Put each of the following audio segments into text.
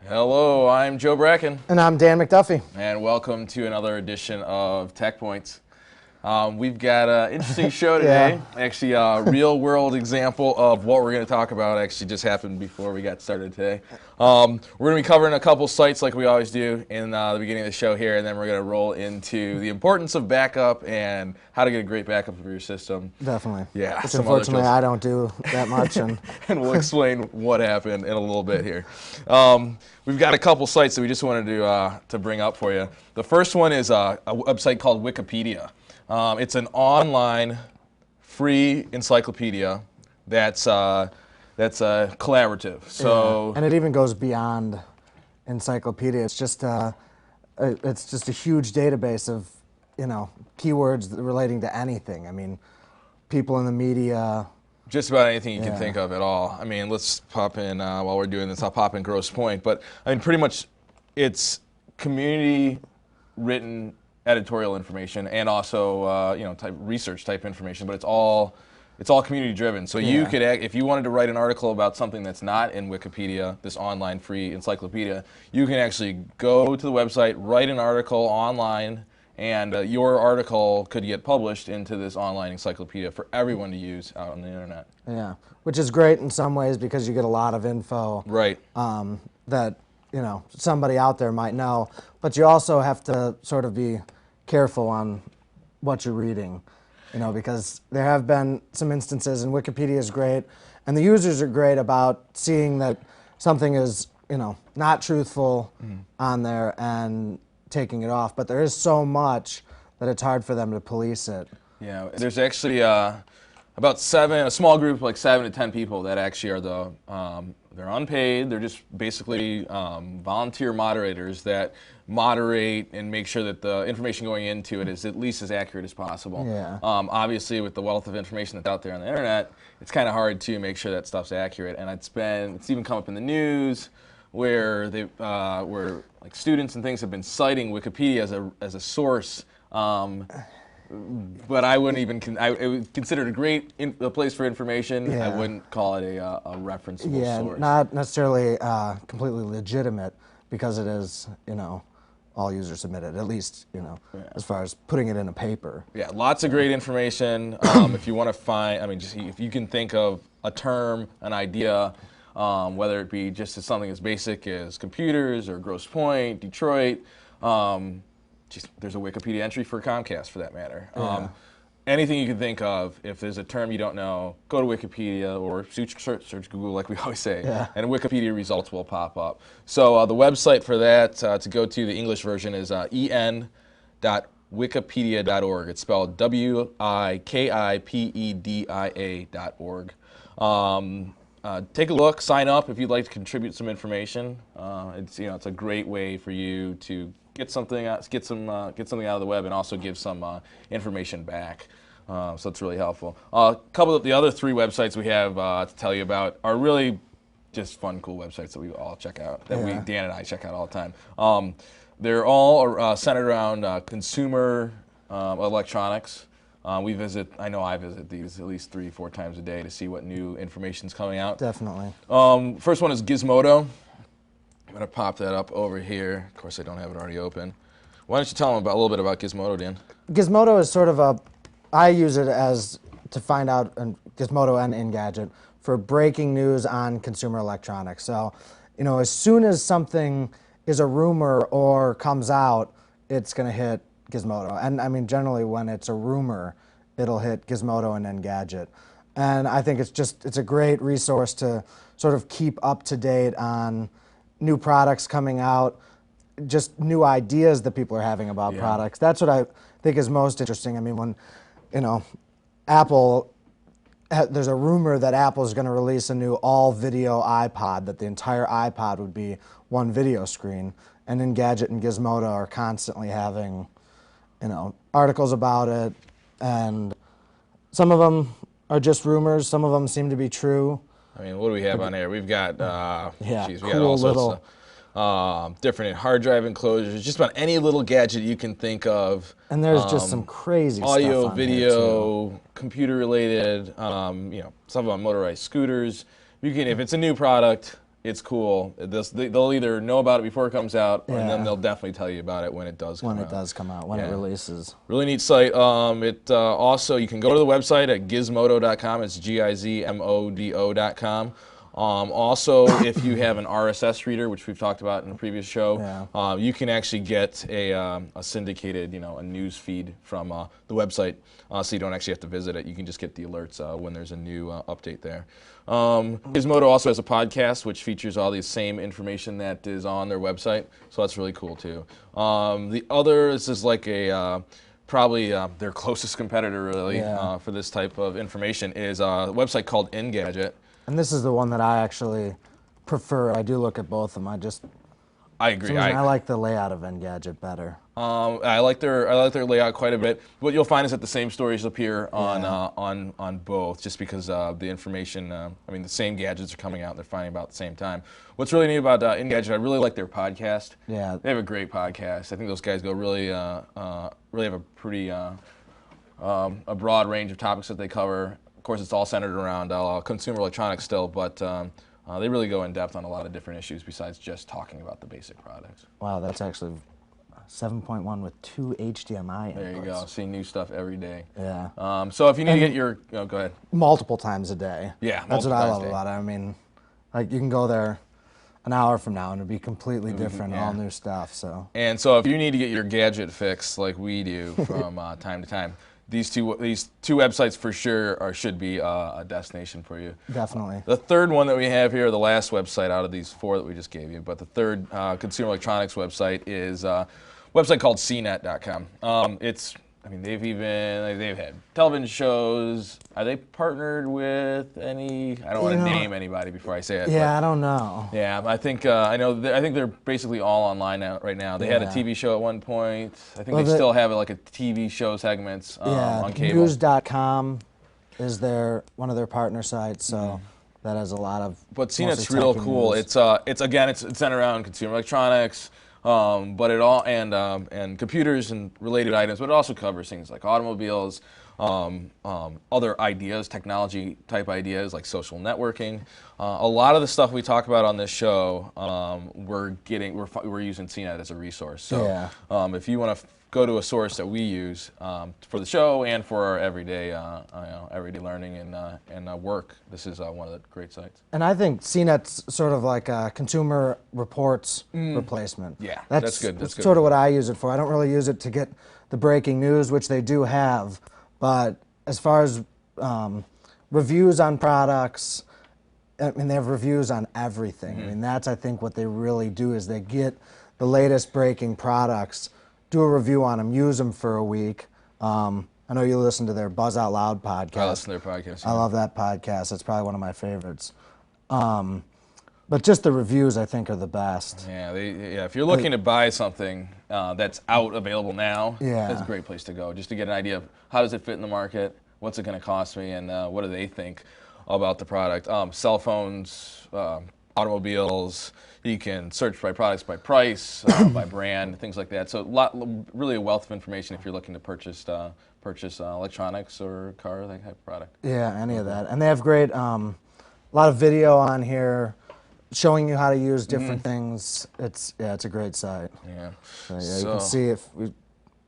Hello, I'm Joe Bracken. And I'm Dan McDuffie. And welcome to another edition of Tech Points. We've got an interesting show today. Yeah. Actually, a real-world example of what we're going to talk about actually just happened before we got started today. We're going to be covering a couple sites like we always do in the beginning of the show here, and then we're going to roll into the importance of backup and how to get a great backup of your system. Definitely. Yeah. Which unfortunately I don't do that much. And we'll explain what happened in a little bit here. We've got a couple sites that we just wanted to bring up for you. The first one is a website called Wikipedia. It's an online free encyclopedia that's collaborative. So yeah. And it even goes beyond encyclopedia. It's just a huge database of keywords relating to anything. I mean, people in the media. Just about anything you can think of at all. I mean, let's pop in, while we're doing this, I'll pop in Grosse Pointe. But, I mean, pretty much it's community-written editorial information and also, research type information. But it's all community-driven. So you could, if you wanted to write an article about something that's not in Wikipedia, this online free encyclopedia, you can actually go to the website, write an article online, and your article could get published into this online encyclopedia for everyone to use out on the internet. Yeah, which is great in some ways because you get a lot of info. Right. That somebody out there might know, but you also have to sort of be careful on what you're reading, because there have been some instances, and Wikipedia is great, and the users are great about seeing that something is not truthful on there and taking it off, but there is so much that it's hard for them to police it. Yeah, there's actually a small group, like 7 to 10 people that actually are they're unpaid. They're just basically volunteer moderators that moderate and make sure that the information going into it is at least as accurate as possible. Yeah. Obviously, with the wealth of information that's out there on the internet, it's kind of hard to make sure that stuff's accurate. And it's even come up in the news where where like students and things have been citing Wikipedia as a source. But I wouldn't even. It was considered a place for information. Yeah. I wouldn't call it a referenceable source. Yeah, not necessarily completely legitimate because it is, all user submitted, at least, as far as putting it in a paper. Yeah, lots of great information. If you want to find, if you can think of a term, an idea, whether it be just as something as basic as computers or Grosse Pointe, Detroit. There's a Wikipedia entry for Comcast, for that matter. Yeah. Anything you can think of, if there's a term you don't know, go to Wikipedia or search Google, like we always say, and Wikipedia results will pop up. So the website for that, to go to, the English version, is en.wikipedia.org. It's spelled wikipedia.org. Take a look, sign up if you'd like to contribute some information. It's a great way for you to get something out of the web and also give some information back. So it's really helpful. A couple of the other 3 websites we have to tell you about are really just fun, cool websites that we all check out, that Dan and I check out all the time. They're all centered around consumer electronics. I visit these at least 3-4 times a day to see what new information's coming out. Definitely. First one is Gizmodo. I'm going to pop that up over here. Of course, I don't have it already open. Why don't you tell them a little bit about Gizmodo, Dan? Gizmodo is sort of I use it to find out, Gizmodo and Engadget, for breaking news on consumer electronics. So, as soon as something is a rumor or comes out, it's going to hit Gizmodo. And generally when it's a rumor, it'll hit Gizmodo and Engadget. And I think it's a great resource to sort of keep up to date on new products coming out, just new ideas that people are having about products. That's what I think is most interesting. When, Apple, there's a rumor that Apple is going to release a new all-video iPod, that the entire iPod would be one video screen. and Engadget and Gizmodo are constantly having, articles about it, and some of them are just rumors. Some of them seem to be true. I mean, what do we have on here? We've got, we got cool all sorts little of different hard drive enclosures, just about any little gadget you can think of. And there's just some crazy audio, stuff on video, here too. computer related, some on motorized scooters. You can, if it's a new product, it's cool. They'll either know about it before it comes out, or then they'll definitely tell you about it when it does come out. When it does come out, when it releases. Really neat site. Also, you can go to the website at gizmodo.com. It's gizmodo.com. Also, if you have an RSS reader, which we've talked about in a previous show, you can actually get a syndicated, a news feed from the website, so you don't actually have to visit it. You can just get the alerts when there's a new update there. Gizmodo also has a podcast, which features all the same information that is on their website, so that's really cool too. The other, this is like probably their closest competitor, really, for this type of information, is a website called Engadget. And this is the one that I actually prefer. I do look at both of them. I agree. I like the layout of Engadget better. I like their layout quite a bit. What you'll find is that the same stories appear on both, just because the information. The same gadgets are coming out. They're finding about at the same time. What's really neat about Engadget, I really like their podcast. Yeah, they have a great podcast. I think those guys go really have a pretty a broad range of topics that they cover. Of course, it's all centered around consumer electronics still, but they really go in depth on a lot of different issues besides just talking about the basic products. Wow, that's actually 7.1 with 2 HDMI inputs. There you go. See new stuff every day. Yeah. So if you need to get your, go ahead. Multiple times a day. Yeah, that's what I love about it. I mean, like you can go there an hour from now and it'll be completely different, all new stuff. So. And so if you need to get your gadget fix like we do from time to time, these two websites for sure should be a destination for you. Definitely. The third one that we have here, the last website out of these 4 that we just gave you, but the third consumer electronics website is a website called cnet.com. They've had television shows. Are they partnered with any? I don't want to name anybody before I say it. Yeah, I don't know. Yeah, I think I know. I think they're basically all online right now. They had a TV show at one point. I think they still have like a TV show segments on cable. News.com is one of their partner sites. So that has a lot of. But CNET's real cool. News. It's centered around consumer electronics. But it all and computers and related items, but it also covers things like automobiles, other ideas, technology type ideas like social networking. A lot of the stuff we talk about on this show, we're using CNET as a resource. So if you want to go to a source that we use for the show and for our everyday learning and work, this is one of the great sites. And I think CNET's sort of like a consumer reports replacement. Yeah, that's good. That's sort of what I use it for. I don't really use it to get the breaking news, which they do have, but as far as reviews on products, I mean, they have reviews on everything. I mean, that's, I think, what they really do is they get the latest breaking products, do a review on them, use them for a week. I know you listen to their Buzz Out Loud podcast. I listen to their podcast. I love that podcast. It's probably one of my favorites. But just the reviews, I think, are the best. Yeah, if you're looking to buy something that's available now, that's a great place to go, just to get an idea of how does it fit in the market, what's it going to cost me, and what do they think about the product. Cell phones, automobiles, you can search by products by price, by brand, things like that. So really a wealth of information if you're looking to purchase electronics or car, that type of product. Yeah, any of that. And they have great, a lot of video on here showing you how to use different things. It's a great site. Yeah. So, you can see if we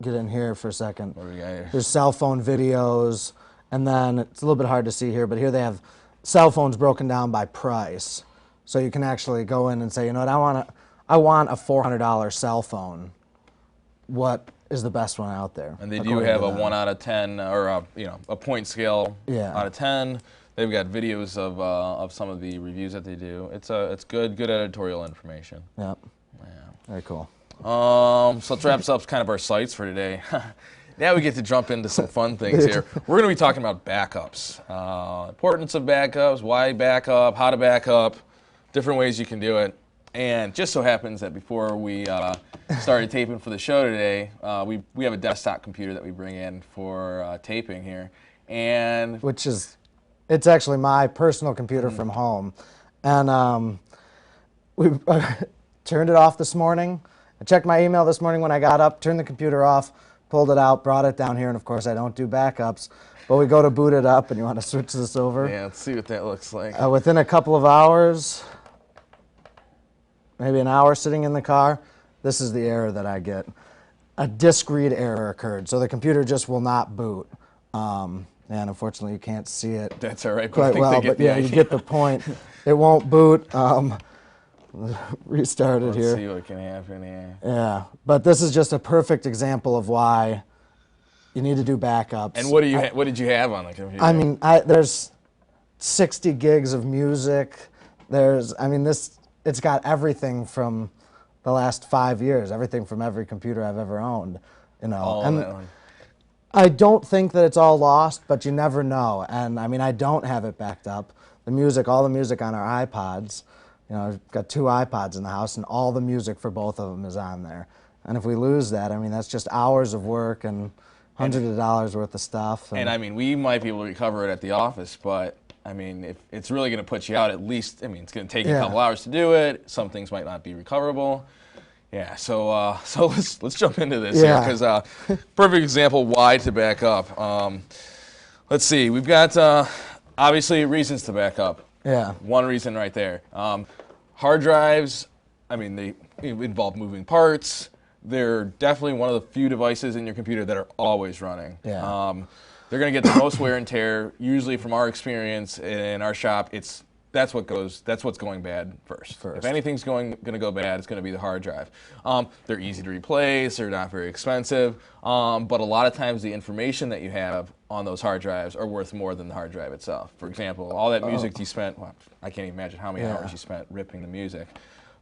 get in here for a second. What do we got here? There's cell phone videos, and then it's a little bit hard to see here, but here they have cell phones broken down by price. So you can actually go in and say, you know what, I want a $400 cell phone. What is the best one out there? And they do have a 1 out of 10, or a point scale out of 10. They've got videos of some of the reviews that they do. It's good editorial information. Yep. Yeah. Very cool. So that wraps up kind of our sites for today. Now we get to jump into some fun things here. We're going to be talking about backups, importance of backups, why backup, how to backup, different ways you can do it, And just so happens that before we started taping for the show today, we have a desktop computer that we bring in for taping here, and it's actually my personal computer from home, and we turned it off this morning. I checked my email this morning when I got up, turned the computer off, pulled it out, brought it down here, and of course I don't do backups, but we go to boot it up, and you want to switch this over? yeah, let's see what that looks like. Within a couple of hours, maybe an hour sitting in the car, this is the error that I get. A disk read error occurred, so the computer just will not boot. And unfortunately, you can't see it That's all right. quite well, but yeah, you get the point. It won't boot. Restart it here. Let's see what can happen here. Yeah, but this is just a perfect example of why you need to do backups. And what did you have on the computer? I mean, there's 60 gigs of music. It's got everything from the last 5 years, everything from every computer I've ever owned, you know. All And that one. I don't think that it's all lost, but you never know. And I mean, I don't have it backed up. All the music on our iPods, you know, I've got 2 iPods in the house, and all the music for both of them is on there. And if we lose that, I mean, that's just hours of work and hundreds of dollars worth of stuff. And I mean, we might be able to recover it at the office, but I mean, if it's really going to put you out, at least, I mean, it's going to take you a couple hours to do it. Some things might not be recoverable. Yeah, so let's jump into this here, because perfect example why to back up. Let's see, we've got obviously reasons to back up. Yeah. One reason right there. Hard drives, I mean, they involve moving parts. They're definitely one of the few devices in your computer that are always running. Yeah. They're going to get the most wear and tear. Usually, from our experience in our shop, that's what's going bad first. If anything's going to go bad, it's going to be the hard drive. They're easy to replace. They're not very expensive. But a lot of times, the information that you have on those hard drives are worth more than the hard drive itself. For example, all that music you spent, well, I can't even imagine how many hours you spent ripping the music.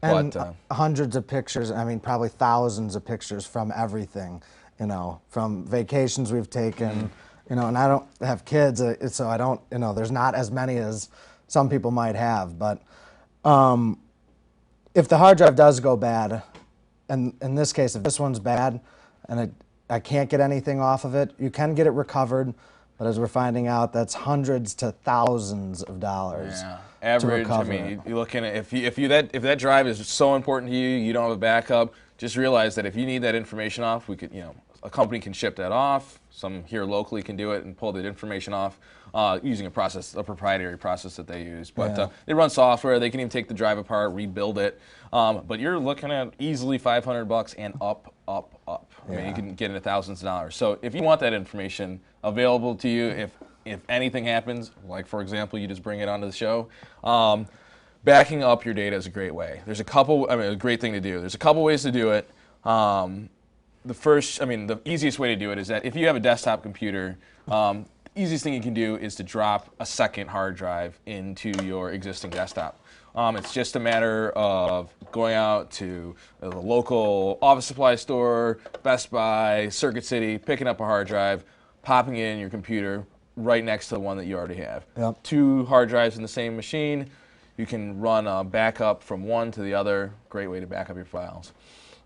And but, hundreds of pictures, I mean, probably thousands of pictures from everything, you know, from vacations we've taken, you know, and I don't have kids, so I don't, you know, there's not as many as some people might have. But if the hard drive does go bad, and in this case, if this one's bad and I can't get anything off of it, you can get it recovered. But as we're finding out, that's hundreds to thousands of dollars. Yeah. Average. I mean, you're looking at if that drive is so important to you, you don't have a backup. Just realize that if you need that information off, we could, you know, a company can ship that off. Some here locally can do it and pull that information off using a proprietary process that they use. But they run software. They can even take the drive apart, rebuild it. But you're looking at easily $500 and up. I mean, you can get into thousands of dollars. So if you want that information available to you, if anything happens, like for example, you just bring it onto the show, backing up your data is a great way. There's a great thing to do. There's a couple ways to do it. The easiest way to do it is that if you have a desktop computer, the easiest thing you can do is to drop a second hard drive into your existing desktop. It's just a matter of going out to the local office supply store, Best Buy, Circuit City, picking up a hard drive, popping it in your computer right next to the one that you already have. Yep. 2 hard drives in the same machine. You can run a backup from one to the other. Great way to back up your files.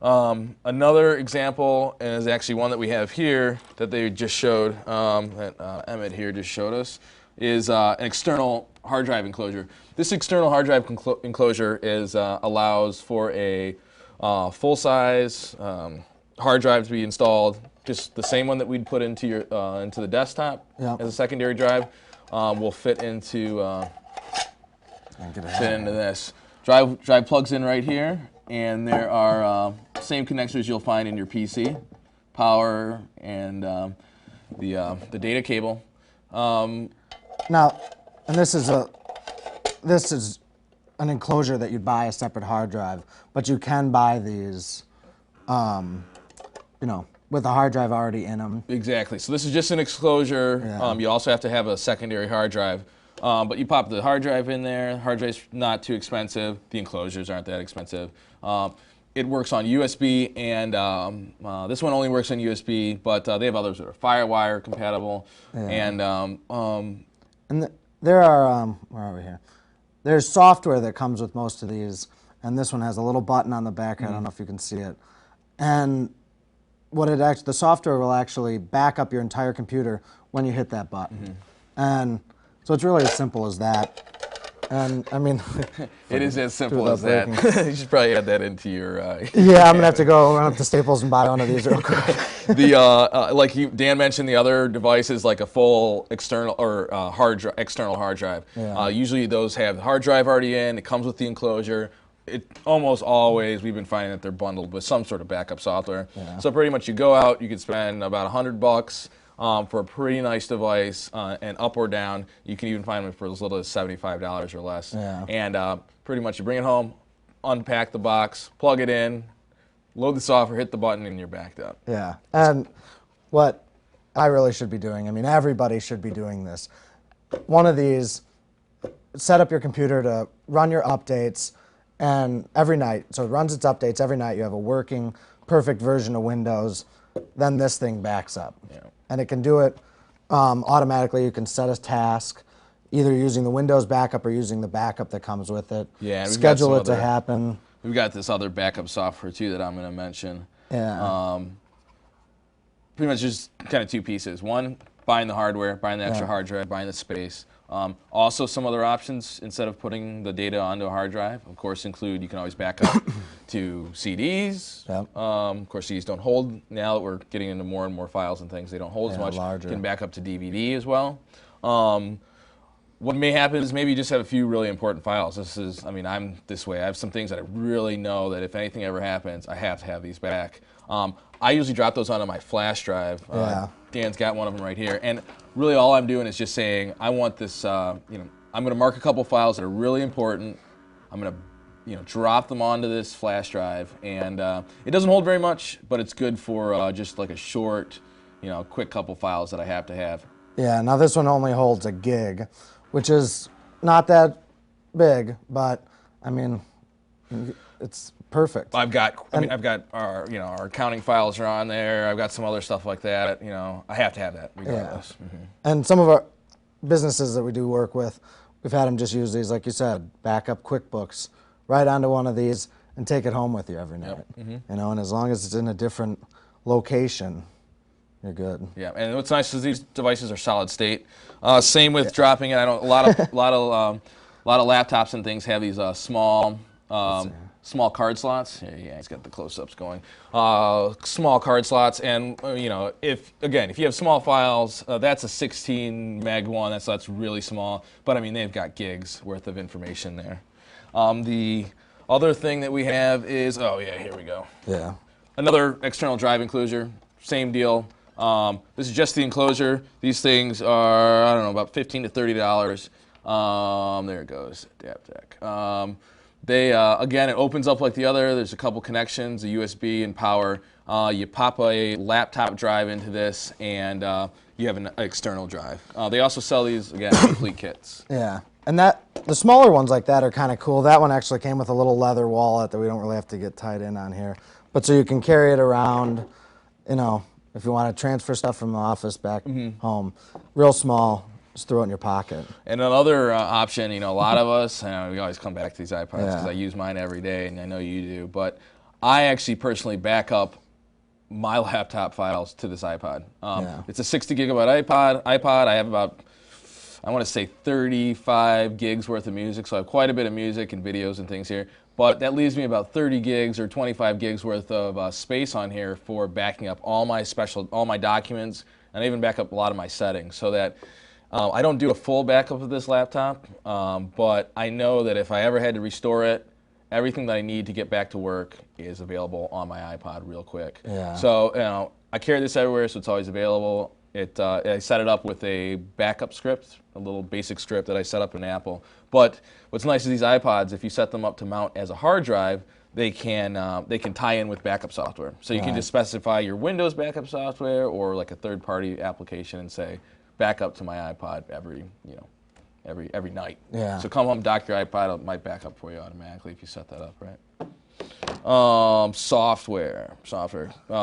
Another example is actually one that we have here that they just showed, that Emmett here just showed us, is an external hard drive enclosure. This external hard drive enclosure allows for a full-size hard drive to be installed, just the same one that we'd put into the desktop as a secondary drive. Will fit into this. Drive plugs in right here, and there are same connectors you'll find in your PC, power, and the data cable. Now, and this is an enclosure that you'd buy a separate hard drive, but you can buy these, you know, with a hard drive already in them. Exactly. So this is just an enclosure. Yeah. You also have to have a secondary hard drive. But you pop the hard drive in there. The hard drive's not too expensive. The enclosures aren't that expensive. It works on USB, and this one only works on USB, but they have others that are FireWire compatible. Yeah. And there are, where are we here? There's software that comes with most of these, and this one has a little button on the back. I don't know if you can see it. And the software will actually back up your entire computer when you hit that button. And so it's really as simple as that. And I mean, it is as simple as that. You should probably add that into your. Yeah, I'm gonna have to go run up to Staples and buy one of these real quick. Dan mentioned, the other device is like a full external or external hard drive. Yeah. Usually those have the hard drive already in. It comes with the enclosure. It almost always, we've been finding that they're bundled with some sort of backup software. Yeah. So pretty much you go out, you could spend about $100 for a pretty nice device, and up or down. You can even find them for as little as $75 or less. Yeah. And pretty much you bring it home, unpack the box, plug it in, load the software, hit the button, and you're backed up. Yeah, and what I really should be doing, I mean, everybody should be doing this. One of these, set up your computer to run your updates, and every night, so it runs its updates every night. You have a working, perfect version of Windows. Then this thing backs up. Yeah. And it can do it automatically. You can set a task, either using the Windows backup or using the backup that comes with it. Yeah, and schedule it to happen. We've got this other backup software too that I'm going to mention. Yeah. Pretty much just kind of two pieces. One, buying the hardware, buying the extra hard drive, buying the space. Also, some other options instead of putting the data onto a hard drive, of course, include you can always back up to CDs. Yep. Of course, CDs don't hold. Now that we're getting into more and more files and things, they don't hold as much. Larger. You can back up to DVD as well. What may happen is maybe you just have a few really important files. I'm this way. I have some things that I really know that if anything ever happens, I have to have these back. I usually drop those onto my flash drive. Dan's got one of them right here. And really all I'm doing is just saying, I want this, I'm going to mark a couple files that are really important. I'm going to, drop them onto this flash drive. And it doesn't hold very much, but it's good for just like a short, quick couple files that I have to have. Yeah, now this one only holds a gig, which is not that big, but I mean, it's perfect. I've got our, our accounting files are on there. I've got some other stuff like that. I have to have that regardless. Yeah. And some of our businesses that we do work with, we've had them just use these, like you said, back up QuickBooks right onto one of these and take it home with you every night. Yep. And as long as it's in a different location, you're good. Yeah, and what's nice is these devices are solid state. Same with dropping it. I know a lot of laptops and things have these small card slots. Yeah, he's got the close-ups going. Small card slots, and if you have small files, that's a 16 meg one. That's really small. But they've got gigs worth of information there. The other thing that we have is here we go. Yeah. Another external drive enclosure. Same deal. This is just the enclosure. These things are, about $15 to $30. There it goes, AdaptTech. Again, it opens up like the other. There's a couple connections, a USB and power. You pop a laptop drive into this, and you have an external drive. They also sell these, again, complete kits. Yeah, and the smaller ones like that are kind of cool. That one actually came with a little leather wallet that we don't really have to get tied in on here. But so you can carry it around, if you want to transfer stuff from the office back home. Real small, just throw it in your pocket. And another option, a lot of us, we always come back to these iPods because I use mine every day, and I know you do, but I actually personally back up my laptop files to this iPod. It's a 60 gigabyte iPod. I have about, I want to say 35 gigs worth of music, so I have quite a bit of music and videos and things here. But that leaves me about 30 gigs or 25 gigs worth of space on here for backing up all my documents, and I even back up a lot of my settings, so that I don't do a full backup of this laptop, but I know that if I ever had to restore it, everything that I need to get back to work is available on my iPod real quick. Yeah. So I carry this everywhere, so it's always available. I set it up with a backup script, a little basic script that I set up in Apple. But what's nice is these iPods, if you set them up to mount as a hard drive, they can tie in with backup software. So you can just specify your Windows backup software or like a third-party application and say, back up to my iPod every night. Yeah. So come home, dock your iPod, it might back up for you automatically if you set that up right. Software.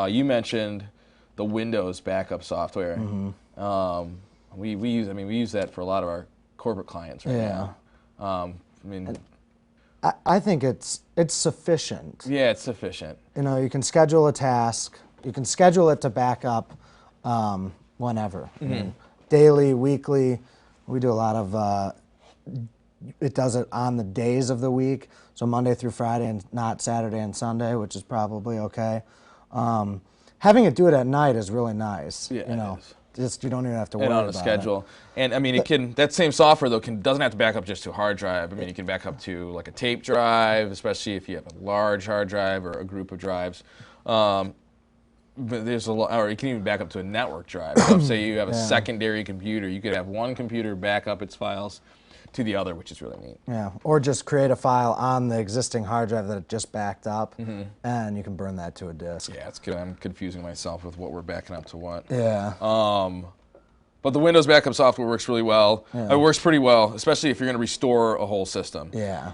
You mentioned the Windows backup software. We use that for a lot of our corporate clients right now. I think it's sufficient. Yeah, it's sufficient. You know, you can schedule a task. You can schedule it to back up whenever. I mean, daily, weekly. We do a lot of. It does it on the days of the week, so Monday through Friday, and not Saturday and Sunday, which is probably okay. Having it do it at night is really nice. Yeah, you know, it is. just you don't even have to worry And on about a schedule. And I mean, it can, that same software though doesn't have to back up just to a hard drive. I mean, you can back up to like a tape drive, especially if you have a large hard drive or a group of drives. But there's a lot, or you can even back up to a network drive. So say you have a secondary computer, you could have one computer back up its files to the other, which is really neat. Yeah, or just create a file on the existing hard drive that it just backed up, and you can burn that to a disk. Yeah, it's good. I'm confusing myself with what we're backing up to what. Yeah. But the Windows backup software works really well. It works pretty well, especially if you're going to restore a whole system. Yeah.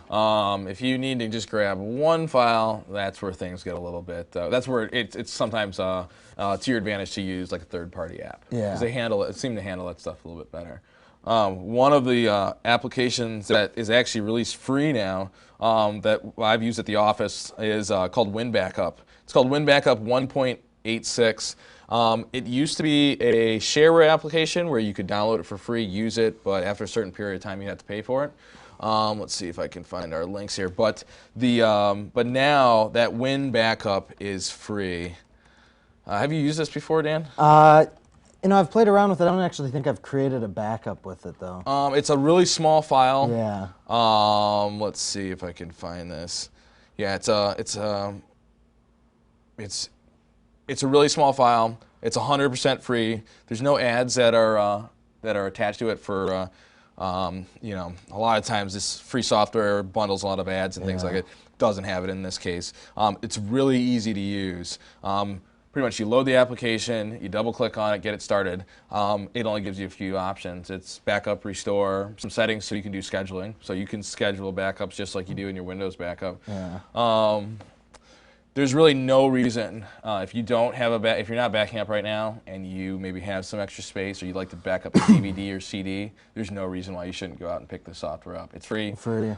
If you need to just grab one file, that's where things get a little bit. That's where it's sometimes to your advantage to use like a third-party app. Yeah. Because they seem to handle that stuff a little bit better. One of the applications that is actually released free now that I've used at the office is called WinBackup. It's called WinBackup 1.86. It used to be a shareware application where you could download it for free, use it, but after a certain period of time you had to pay for it. Let's see if I can find our links here. But now that WinBackup is free. Have you used this before, Dan? You know, I've played around with it. I don't actually think I've created a backup with it, though. It's a really small file. Yeah. Let's see if I can find this. Yeah, it's a really small file. It's 100% free. There's no ads that are attached to it for. You know, a lot of times this free software bundles a lot of ads and things like it. Doesn't have it in this case. It's really easy to use. Pretty much you load the application, you double click on it, get it started. It only gives you a few options. It's backup, restore, some settings so you can do scheduling. So you can schedule backups just like you do in your Windows backup. Yeah. There's really no reason if you don't have if you're not backing up right now and you maybe have some extra space or you'd like to back up a DVD or CD, there's no reason why you shouldn't go out and pick the software up. It's free. Free.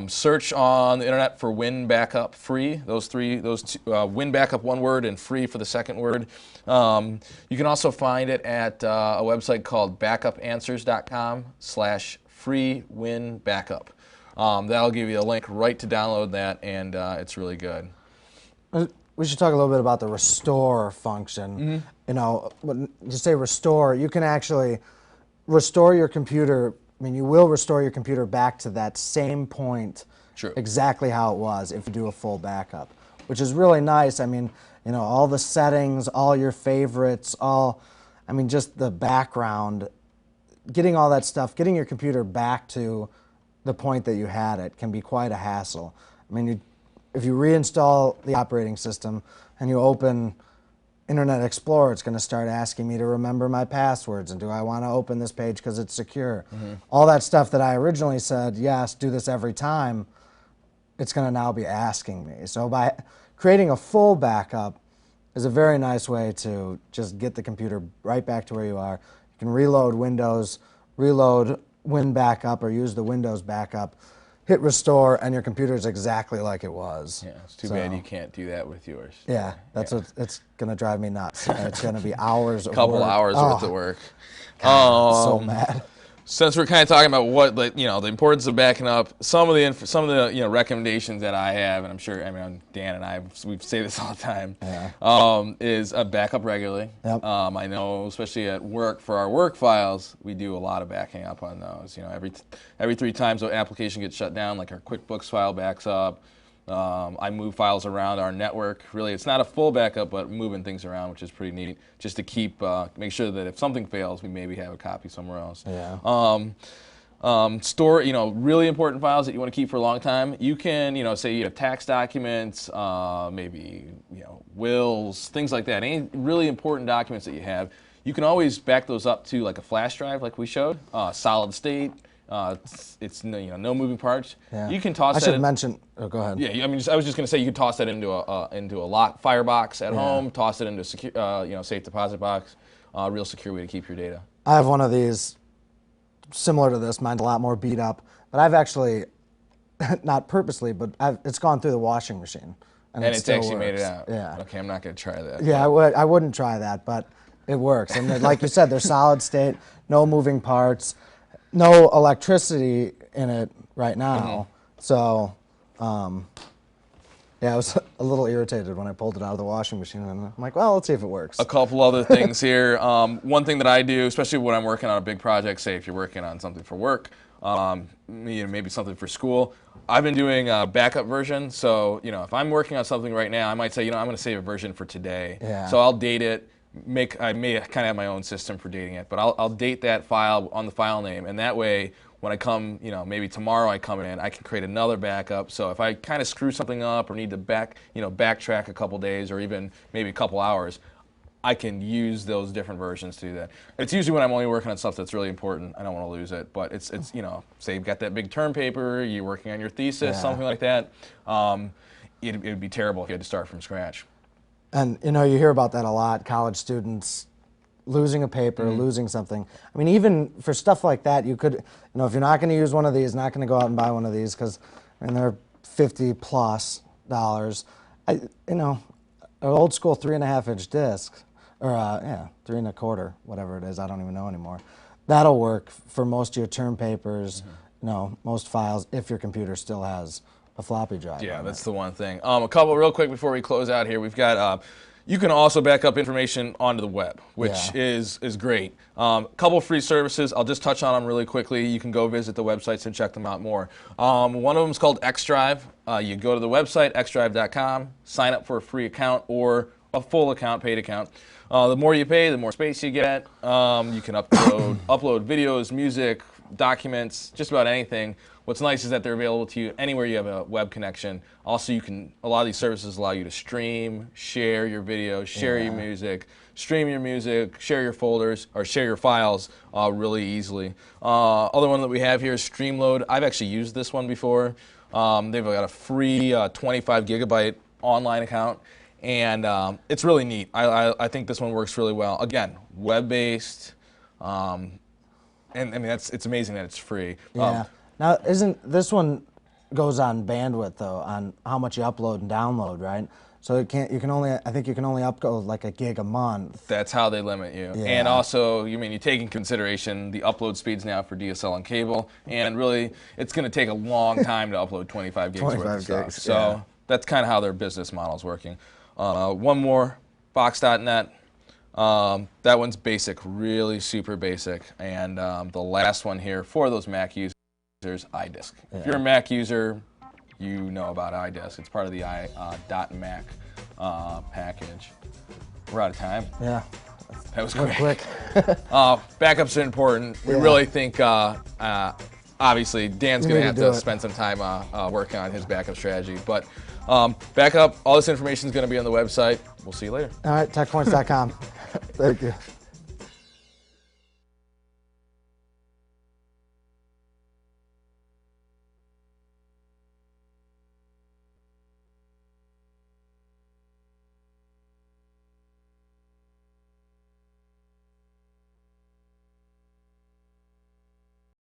Search on the internet for WinBackup free. Those two, WinBackup one word and free for the second word. You can also find it at a website called backupanswers.com/free WinBackup. That'll give you a link right to download that, and it's really good. We should talk a little bit about the restore function. You know, when you say restore, you can actually restore your computer. I mean, you will restore your computer back to that same point, exactly how it was if you do a full backup, which is really nice. I mean, you know, all the settings, all your favorites, I mean, just the background, getting all that stuff, getting your computer back to the point that you had it can be quite a hassle. I mean, if you reinstall the operating system and you open Internet Explorer, it's going to start asking me to remember my passwords and do I want to open this page because it's secure. All that stuff that I originally said, yes, do this every time, it's going to now be asking me. So by creating a full backup is a very nice way to just get the computer right back to where you are. You can reload Windows, reload WinBackup or use the Windows backup, hit restore, and your computer is exactly like it was. Yeah, it's too bad you can't do that with yours. Yeah, that's what it's going to drive me nuts. It's going to be hours of Couple work. hours worth of work. God, so mad. Since we're kind of talking about what, like, you know, the importance of backing up, some of the you know, recommendations that I have, and I'm sure, I mean, Dan and I, we say this all the time, is a backup regularly. Yep. I know, especially at work, for our work files, we do a lot of backing up on those. You know, every 3 times an application gets shut down, like our QuickBooks file backs up. I move files around our network. Really, it's not a full backup, but moving things around, which is pretty neat, just to keep make sure that if something fails, we maybe have a copy somewhere else. Yeah. Store, you know, really important files that you want to keep for a long time. You can, you know, say you have tax documents, maybe, you know, wills, things like that. Any really important documents that you have, you can always back those up to like a flash drive, like we showed, solid state. It's you know, no moving parts. Yeah. You can toss I that. should mention. Oh, go ahead. Yeah, I mean, I was just going to say you could toss that into a lock firebox at home. Toss it into a secure, you know, safe deposit box. Real secure way to keep your data. I have one of these similar to this. Mine's a lot more beat up, but I've actually not purposely, but it's gone through the washing machine. And it it's still actually made it works. out. Yeah. Okay, I'm not going to try that. Yeah, I wouldn't try that, but it works. And like you said, they're solid state, no moving parts, no electricity in it right now. So, yeah, I was a little irritated when I pulled it out of the washing machine, and I'm like, well, let's see if it works. A couple other things here. One thing that I do, especially when I'm working on a big project, say if you're working on something for work, maybe something for school, I've been doing a backup version. So, if I'm working on something right now, I might say, I'm going to save a version for today. Yeah. So I'll date it. I may kind of have my own system for dating it, but I'll date that file on the file name, and that way, when I come, maybe tomorrow I come in, I can create another backup. So if I kind of screw something up or need to backtrack a couple days or even maybe a couple hours, I can use those different versions to do that. It's usually when I'm only working on stuff that's really important. I don't want to lose it, but it's say you've got that big term paper, you're working on your thesis, something like that. It'd be terrible if you had to start from scratch. And you hear about that a lot, college students losing a paper, losing something. I mean, even for stuff like that, you could, if you're not going to use one of these, not going to go out and buy one of these because, they're $50+ an old school 3.5-inch disc, or 3.25, whatever it is, I don't even know anymore. That'll work for most of your term papers, most files, if your computer still has a floppy drive. Yeah, that's the one thing. A couple real quick before we close out here. We've got you can also back up information onto the web, which is great. A couple free services. I'll just touch on them really quickly. You can go visit the websites and check them out more. One of them is called XDrive. You go to the website, xdrive.com, sign up for a free account or a full account, paid account. The more you pay, the more space you get. You can upload videos, music, documents, just about anything. What's nice is that they're available to you anywhere you have a web connection. Also, a lot of these services allow you to stream, share your videos, share your music, stream your music, share your folders, or share your files really easily. Other one that we have here is Streamload. I've actually used this one before. They've got a free 25 gigabyte online account, and it's really neat. I think this one works really well. Again, web-based, and I mean it's amazing that it's free. Yeah. Now, isn't this one goes on bandwidth though, on how much you upload and download, right? So I think you can only upload like a gig a month. That's how they limit you. Yeah. And also, you take in consideration the upload speeds now for DSL and cable, and really, it's going to take a long time to upload 25 gigs worth of stuff. So that's kind of how their business model is working. One more, Box.net. That one's basic, really super basic. And the last one here for those Mac users, iDisk. If you're a Mac user, you know about iDisk. It's part of the .Mac package. We're out of time. Yeah. That was quick. Backups are important. We really think, obviously, Dan's going to have to spend some time working on his backup strategy. But backup, all this information is going to be on the website. We'll see you later. All right, techpoints.com. Thank you.